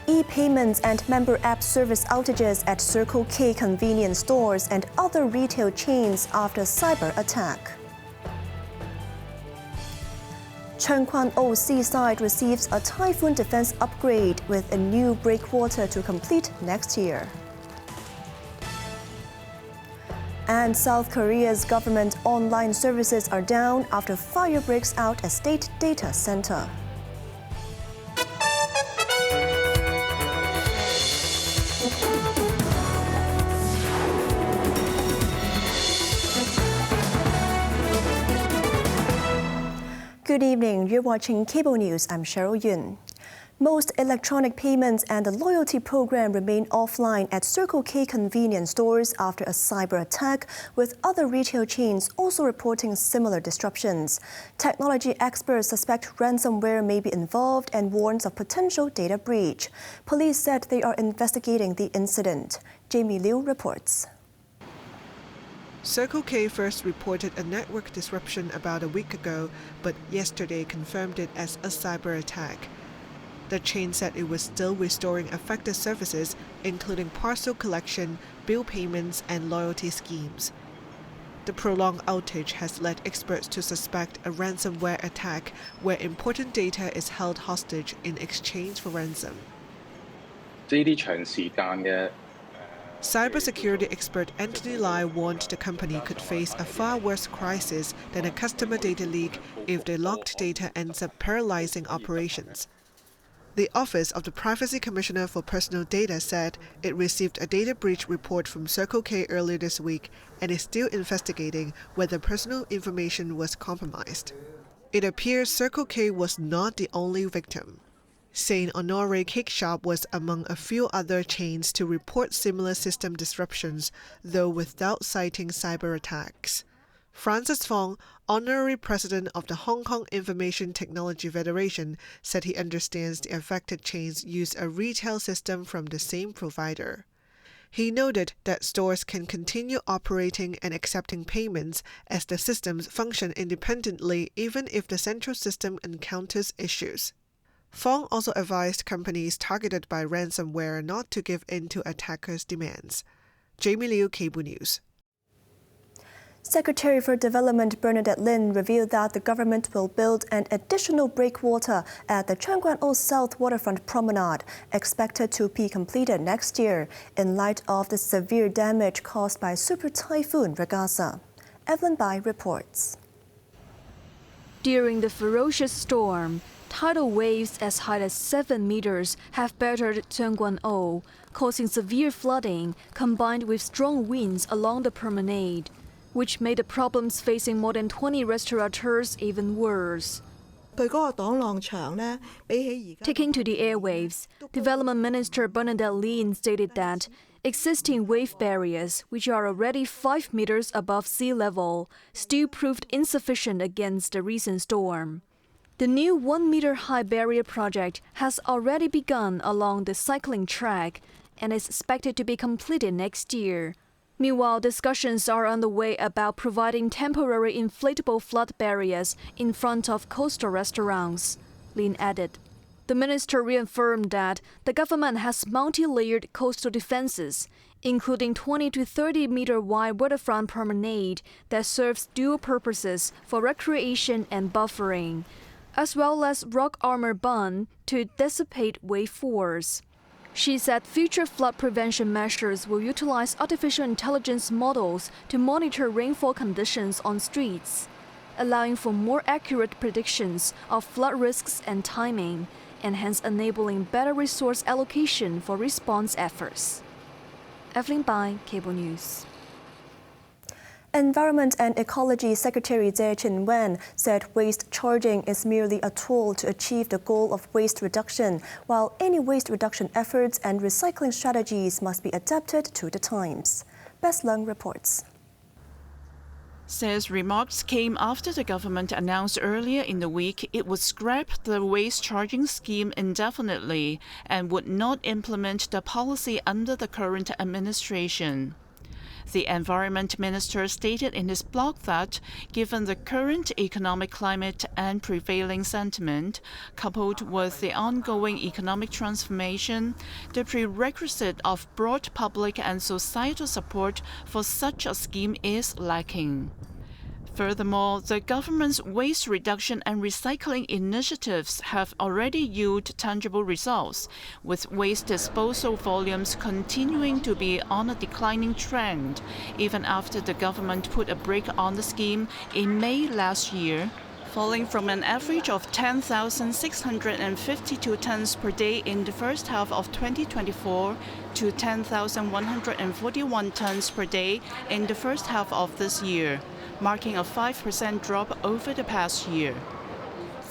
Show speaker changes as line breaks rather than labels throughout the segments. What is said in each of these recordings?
e-payments and member app service outages at Circle K convenience stores and other retail chains after cyber attack. Tseung Kwan O seaside receives a Typhoon defense upgrade with a new breakwater to complete next year. And South Korea's government online services are down after fire breaks out at state data center. Good evening, you're watching Cable News. I'm Cheryl Yun. Most electronic payments and the loyalty program remain offline at Circle K convenience stores after a cyber attack, with other retail chains also reporting similar disruptions. Technology experts suspect ransomware may be involved and warns of potential data breach. Police said they are investigating the incident. Jamie Liu reports.
Circle K first reported a network disruption about a week ago, but yesterday confirmed it as a cyber attack. The chain said it was still restoring affected services, including parcel collection, bill payments, and loyalty schemes. The prolonged outage has led experts to suspect a ransomware attack where important data is held hostage in exchange for ransom. Cybersecurity expert Anthony Lai warned the company could face a far worse crisis than a customer data leak if the locked data ends up paralyzing operations. The Office of the Privacy Commissioner for Personal Data said it received a data breach report from Circle K earlier this week and is still investigating whether personal information was compromised. It appears Circle K was not the only victim. Saint Honore Cake Shop was among a few other chains to report similar system disruptions, though without citing cyber attacks. Francis Fong, honorary president of the Hong Kong Information Technology Federation, said he understands the affected chains use a retail system from the same provider. He noted that stores can continue operating and accepting payments as the systems function independently even if the central system encounters issues. Fong also advised companies targeted by ransomware not to give in to attackers' demands. Jamie Liu, Cable News.
Secretary for Development Bernadette Lin revealed that the government will build an additional breakwater at the Tseung Kwan O South Waterfront Promenade, expected to be completed next year, in light of the severe damage caused by Super Typhoon Ragasa. Evelyn Bai reports.
During the ferocious storm, tidal waves as high as 7 meters have battered Tseung Kwan O, causing severe flooding combined with strong winds along the promenade, which made the problems facing more than 20 restaurateurs even worse. Taking to the airwaves, Development Minister Bernadette Lin stated that existing wave barriers, which are already 5 meters above sea level, still proved insufficient against the recent storm. The new 1-meter-high barrier project has already begun along the cycling track and is expected to be completed next year. Meanwhile, discussions are underway about providing temporary inflatable flood barriers in front of coastal restaurants, Lin added. The minister reaffirmed that the government has multi-layered coastal defenses, including 20 to 30-meter wide waterfront promenade that serves dual purposes for recreation and buffering, as well as rock armor bund to dissipate wave force. She said future flood prevention measures will utilize artificial intelligence models to monitor rainfall conditions on streets, allowing for more accurate predictions of flood risks and timing, and hence enabling better resource allocation for response efforts. Evelyn Bai, Cable News.
Environment and Ecology Secretary Tseung Kwan O said waste charging is merely a tool to achieve the goal of waste reduction, while any waste reduction efforts and recycling strategies must be adapted to the times. Bess Leung reports.
Says remarks came after the government announced earlier in the week it would scrap the waste charging scheme indefinitely and would not implement the policy under the current administration. The Environment Minister stated in his blog that, given the current economic climate and prevailing sentiment, coupled with the ongoing economic transformation, the prerequisite of broad public and societal support for such a scheme is lacking. Furthermore, the government's waste reduction and recycling initiatives have already yielded tangible results, with waste disposal volumes continuing to be on a declining trend, even after the government put a brake on the scheme in May last year, falling from an average of 10,652 tons per day in the first half of 2024 to 10,141 tons per day in the first half of this year, marking a 5% drop over the past year.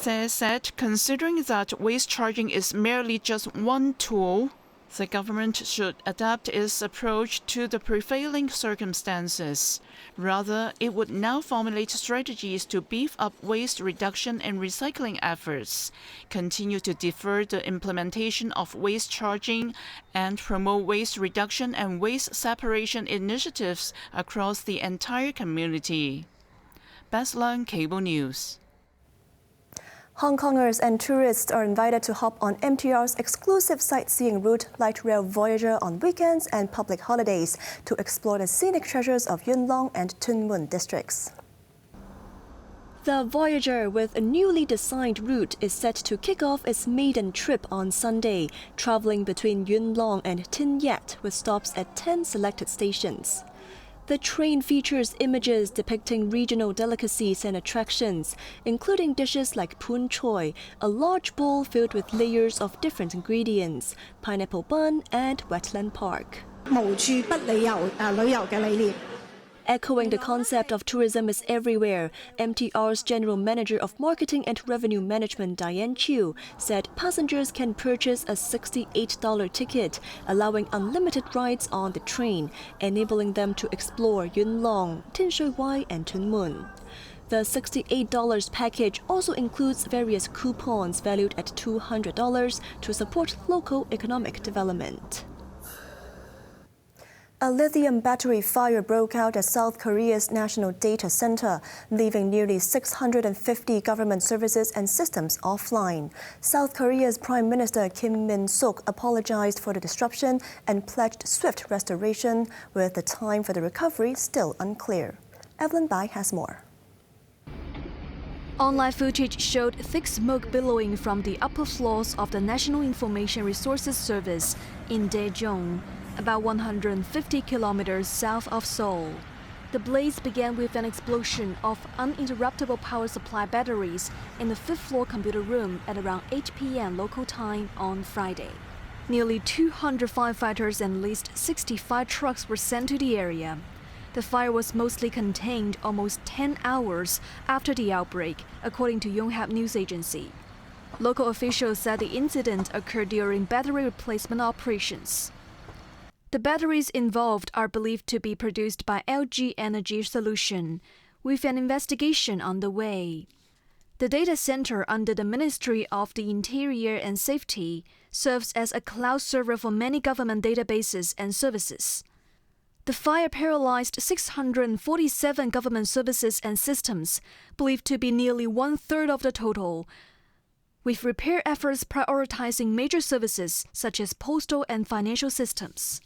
Tse said, considering that waste charging is merely just one tool, the government should adapt its approach to the prevailing circumstances. Rather, it would now formulate strategies to beef up waste reduction and recycling efforts, continue to defer the implementation of waste charging, and promote waste reduction and waste separation initiatives across the entire community. Best Learn Cable News.
Hong Kongers and tourists are invited to hop on MTR's exclusive sightseeing route Light Rail Voyager on weekends and public holidays to explore the scenic treasures of Yuen Long and Tuen Mun districts. The Voyager, with a newly designed route, is set to kick off its maiden trip on Sunday, traveling between Yuen Long and Tin Yat with stops at 10 selected stations. The train features images depicting regional delicacies and attractions, including dishes like pun choy, a large bowl filled with layers of different ingredients, pineapple bun, and wetland park. Echoing the concept of tourism is everywhere, MTR's General Manager of Marketing and Revenue Management Diane Chiu said passengers can purchase a $68 ticket, allowing unlimited rides on the train, enabling them to explore Yuen Long, Tin Shui Wai and Tuen Mun. The $68 package also includes various coupons valued at $200 to support local economic development. A lithium battery fire broke out at South Korea's national data center, leaving nearly 650 government services and systems offline. South Korea's Prime Minister Kim Min-suk apologized for the disruption and pledged swift restoration, with the time for the recovery still unclear. Evelyn Bai has more.
Online footage showed thick smoke billowing from the upper floors of the National Information Resources Service in Daejeon, about 150 kilometers south of Seoul. The blaze began with an explosion of uninterruptible power supply batteries in the fifth-floor computer room at around 8 p.m. local time on Friday. Nearly 200 firefighters and at least 65 trucks were sent to the area. The fire was mostly contained almost 10 hours after the outbreak, according to Yonhap News Agency. Local officials said the incident occurred during battery replacement operations. The batteries involved are believed to be produced by LG Energy Solution, with an investigation on the way. The data center under the Ministry of the Interior and Safety serves as a cloud server for many government databases and services. The fire paralyzed 647 government services and systems, believed to be nearly one-third of the total, with repair efforts prioritizing major services such as postal and financial systems.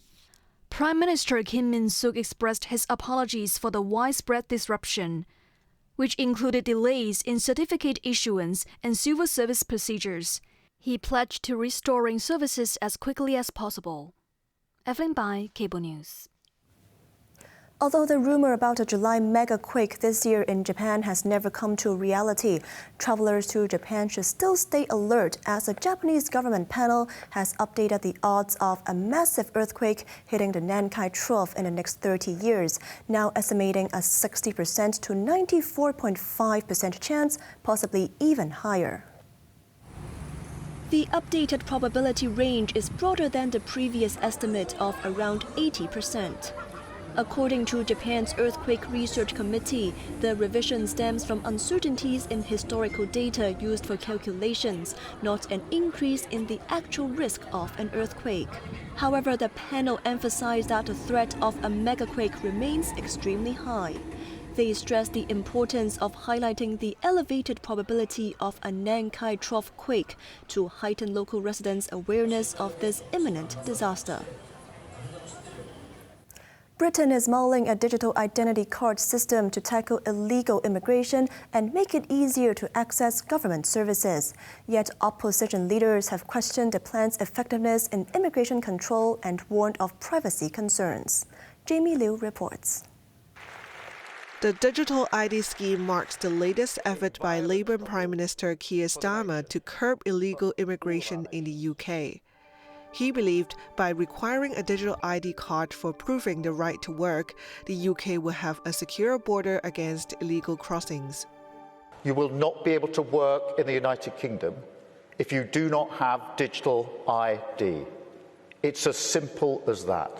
Prime Minister Kim Min-suk expressed his apologies for the widespread disruption, which included delays in certificate issuance and civil service procedures. He pledged to restoring services as quickly as possible. Evelyn Bai, Cable News.
Although the rumor about a July mega-quake this year in Japan has never come to reality, travelers to Japan should still stay alert as a Japanese government panel has updated the odds of a massive earthquake hitting the Nankai Trough in the next 30 years, now estimating a 60% to 94.5% chance, possibly even higher. The updated probability range is broader than the previous estimate of around 80%.
According to Japan's Earthquake Research Committee, the revision stems from uncertainties in historical data used for calculations, not an increase in the actual risk of an earthquake. However, the panel emphasized that the threat of a megaquake remains extremely high. They stressed the importance of highlighting the elevated probability of a Nankai Trough quake to heighten local residents' awareness of this imminent disaster.
Britain is mulling a digital identity card system to tackle illegal immigration and make it easier to access government services. Yet opposition leaders have questioned the plan's effectiveness in immigration control and warned of privacy concerns. Jamie Liu reports.
The digital ID scheme marks the latest effort by Labour Prime Minister Keir Starmer to curb illegal immigration in the UK. He believed by requiring a digital ID card for proving the right to work, the UK will have a secure border against illegal crossings.
You will not be able to work in the United Kingdom if you do not have digital ID. It's as simple as that.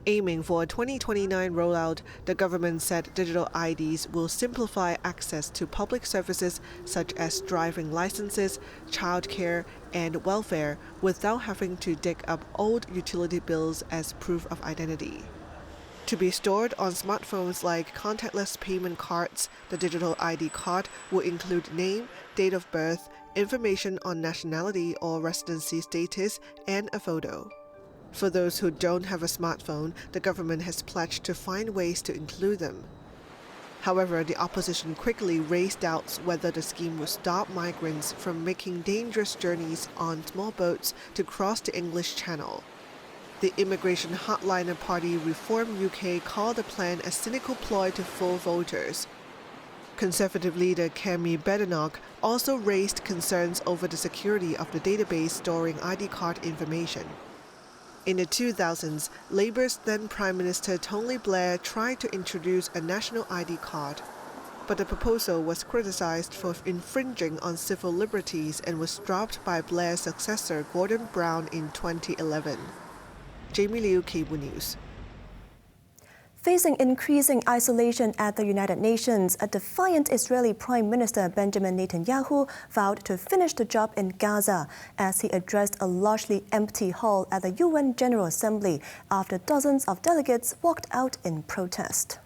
Aiming for a 2029 rollout, the government said digital IDs will simplify access to public services such as driving licenses, childcare, and welfare without having to dig up old utility bills as proof of identity. To be stored on smartphones like contactless payment cards, the digital ID card will include name, date of birth, information on nationality or residency status, and a photo. For those who don't have a smartphone, the government has pledged to find ways to include them. However, the opposition quickly raised doubts whether the scheme will stop migrants from making dangerous journeys on small boats to cross the English Channel. The immigration hardliner party Reform UK called the plan a cynical ploy to fool voters. Conservative leader Kemi Badenoch also raised concerns over the security of the database storing ID card information. In the 2000s, Labour's then Prime Minister Tony Blair tried to introduce a national ID card, but the proposal was criticised for infringing on civil liberties and was dropped by Blair's successor Gordon Brown in 2011. Jamie Liu, Cable News.
Facing increasing isolation at the United Nations, a defiant Israeli Prime Minister Benjamin Netanyahu vowed to finish the job in Gaza as he addressed a largely empty hall at the UN General Assembly after dozens of delegates walked out in protest.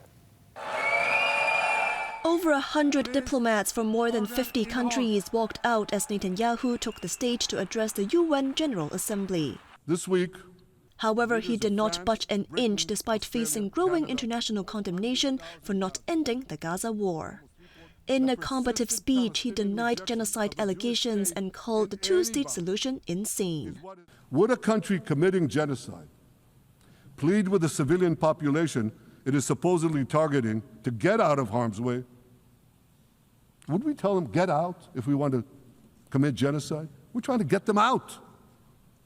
Over 100 diplomats from more than 50 countries walked out as Netanyahu took the stage to address the UN General Assembly.
This week,
however, he did not budge an inch despite facing growing international condemnation for not ending the Gaza war. In a combative speech, he denied genocide allegations and called the two-state solution insane.
Would a country committing genocide plead with the civilian population it is supposedly targeting to get out of harm's way? Would we tell them, get out, if we want to commit genocide? We're trying to get them out.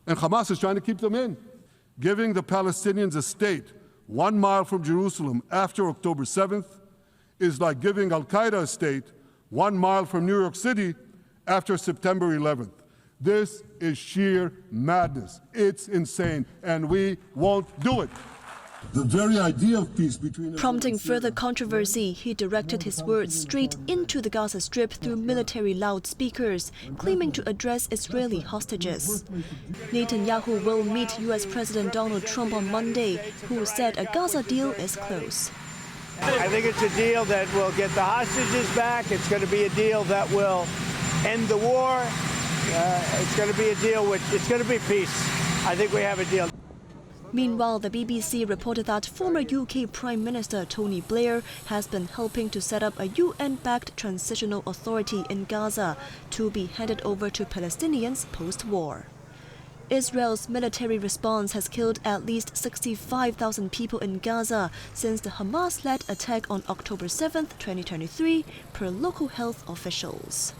And Hamas is trying to keep them in. Giving the Palestinians a state 1 mile from Jerusalem after October 7th is like giving Al-Qaeda a state 1 mile from New York City after September 11th. This is sheer madness. It's insane, and we won't do it. The very idea of peace between...
Prompting further controversy, he directed his words straight into the Gaza Strip through military loudspeakers, claiming to address Israeli hostages. Netanyahu will meet U.S. President Donald Trump on Monday, who said a Gaza deal is close.
I think it's a deal that will get the hostages back. It's going to be a deal that will end the war. It's going to be a deal it's going to be peace. I think we have a deal.
Meanwhile, the BBC reported that former UK Prime Minister Tony Blair has been helping to set up a UN-backed transitional authority in Gaza to be handed over to Palestinians post-war. Israel's military response has killed at least 65,000 people in Gaza since the Hamas-led attack on October 7, 2023, per local health officials.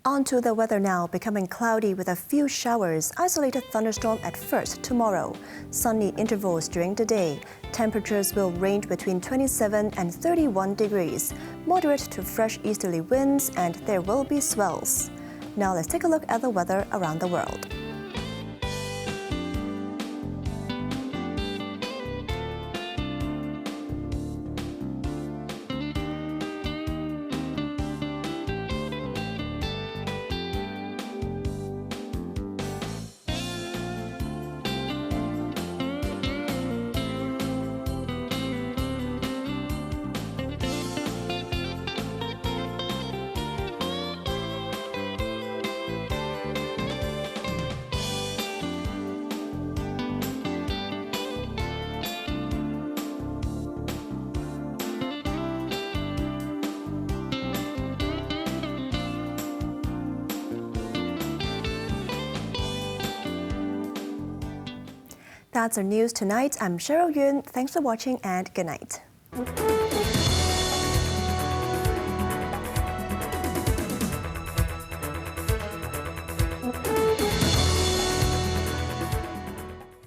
On to the weather now, becoming cloudy with a few showers, isolated thunderstorm at first tomorrow. Sunny intervals during the day. Temperatures will range between 27 and 31 degrees. Moderate to fresh easterly winds, and there will be swells. Now let's take a look at the weather around the world. That's our news tonight. I'm Cheryl Yun. Thanks for watching and good night.